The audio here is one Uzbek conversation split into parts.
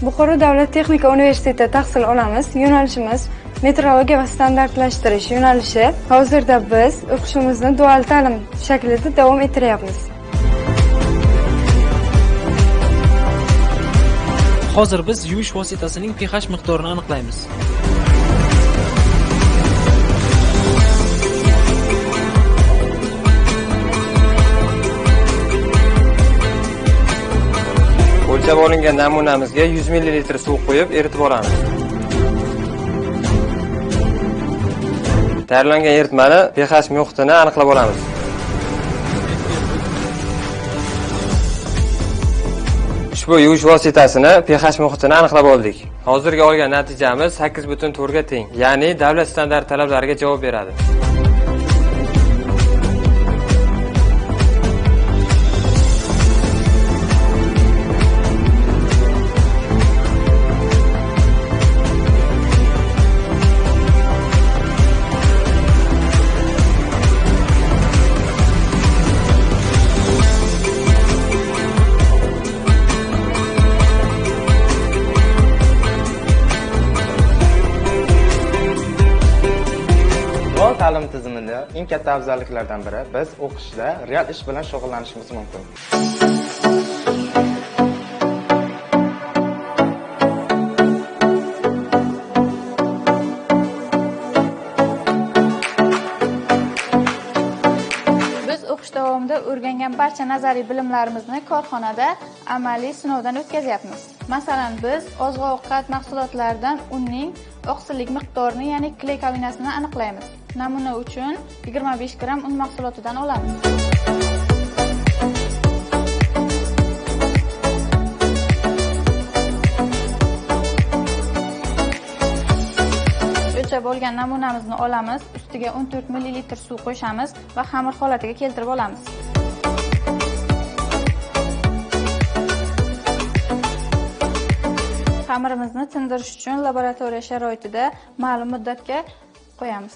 Buxoro davlat texnika universitetida tahsil olamiz. Yo'nalishimiz metrologiya va standartlashtirish yo'nalishi. Hozirda biz o'qishimizni dual ta'lim shaklida davom ettiryapmiz. Hozir biz yuvish vositasining pH miqdorini aniqlaymiz. O'lchab olingan namunamizga 100 ml suv qo'yib eritib olamiz. Tayyorlangan eritmani pH muhitini aniqlab olamiz. Ushbu yuvish vositasini pH muhitini aniqlab oldik. Hozirgi olgan natijamiz 8,4 ga teng, ya'ni davlat standart talablariga javob beradi. Ta'lim tizimida eng katta afzalliklardan biri biz o'qishda real ish bilan shug'ullanishimiz mumkin. Biz o'qish davomida o'rgangan barcha nazariy bilimlarimizni korxonada amaliy sinovdan o'tkazyapmiz. Masalan, biz oziq-ovqat mahsulotlaridan unning oqsillik miqdorini, ya'ni kley kabinasini aniqlaymiz. Namuna uchun 25 gram un mahsulotidan olamiz. O'lchab olgan namunamizni olamiz, ustiga 14 ml suv qo'shamiz va xamir holatiga keltirib olamiz. Xamirimizni tindirish uchun laboratoriya sharoitida ma'lum muddatga qo'yamiz.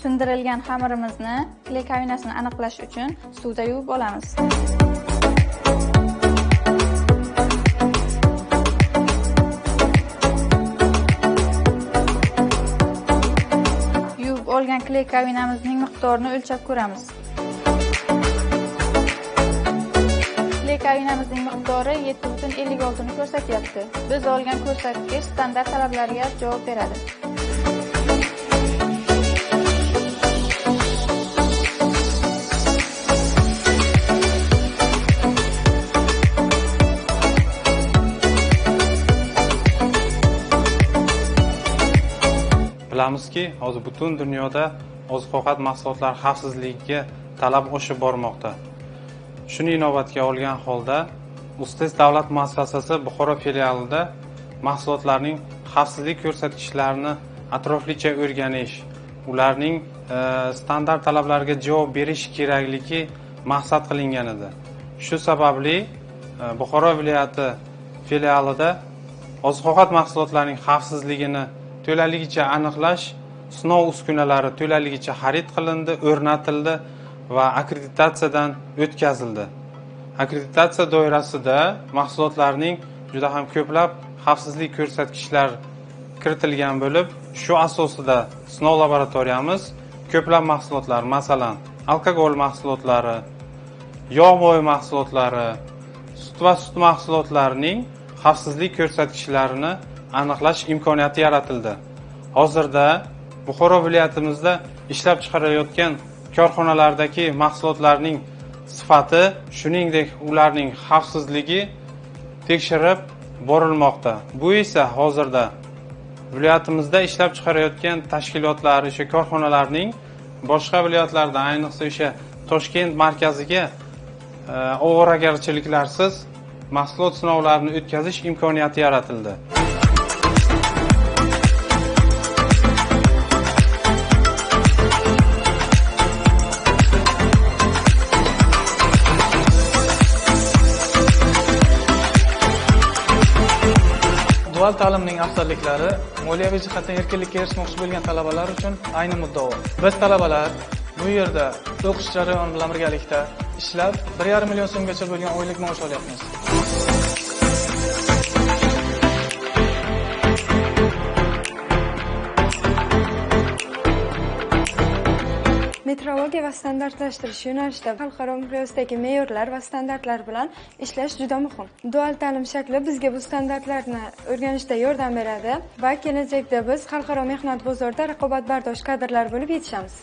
Tindirilgan xamirimizni kley kabinasini aniqlash uchun suvda yuvib olamiz. Yuvib olgan kley kabinamizning miqdorini o'lchab ko'ramiz. Kley kabinamizning miqdori 7,56 ni ko'rsatyapti. Biz olgan ko'rsatkich standart talablariga javob beradi. Bilamizki, hozir butun dunyoda oziq-ovqat mahsulotlari xavfsizligiga talab oshib bormoqda. Shuni inobatga olgan holda Ustez davlat muassasasi Buxoro filialida mahsulotlarning xavfsizlik ko'rsatkichlarini atroflicha o'rganish, ularning standart talablariga javob berish kerakligi maqsad qilingan edi. Shu sababli Buxoro viloyati filialida oziq-ovqat mahsulotlarining xavfsizligini to'laligicha aniqlash sinov uskunalari to'laligicha xarid qilindi, o'rnatildi va akkreditatsiyadan o'tkazildi. Akkreditatsiya doirasida mahsulotlarning juda ham ko'plab xavfsizlik ko'rsatkichlari kiritilgan bo'lib, shu asosida sinov laboratoriyamiz ko'plab mahsulotlar, masalan, alkogol mahsulotlari, yog' mo'y mahsulotlari, sut va sut mahsulotlarining xavfsizlik ko'rsatkichlarini aniqlash imkoniyati yaratildi. Hozirda Buxoro viloyatimizda ishlab chiqarilayotgan korxonalardagi mahsulotlarning sifati, shuningdek ularning xavfsizligi tekshirib borilmoqda. Bu esa hozirda viloyatimizda ishlab chiqarayotgan tashkilotlar, o'sha korxonalarning boshqa viloyatlarda, ayniqsa o'sha Toshkent markaziga ovoragarchiliklarsiz mahsulot sinovlarini o'tkazish imkoniyati yaratildi. Dual ta'limning afzalliklari moliyaviy jihatdan erkinlikka erishmoqchi bo'lgan talabalar uchun ayni muddao. Biz talabalar Bu yerda o'qish jarayoni bilan birgalikda ishlab 1,5 million so'mgacha bo'lgan oylik maosh olyapmiz. Metrologiya va standartlashtirish yo'nalishida xalqaro miqyosdagi me'yorlar va standartlar bilan ishlash juda muhim. Dual ta'lim shakli bizga bu standartlarni o'rganishda yordam beradi va kelajakda biz xalqaro mehnat bozorida raqobatbardosh kadrlar bo'lib yetishamiz.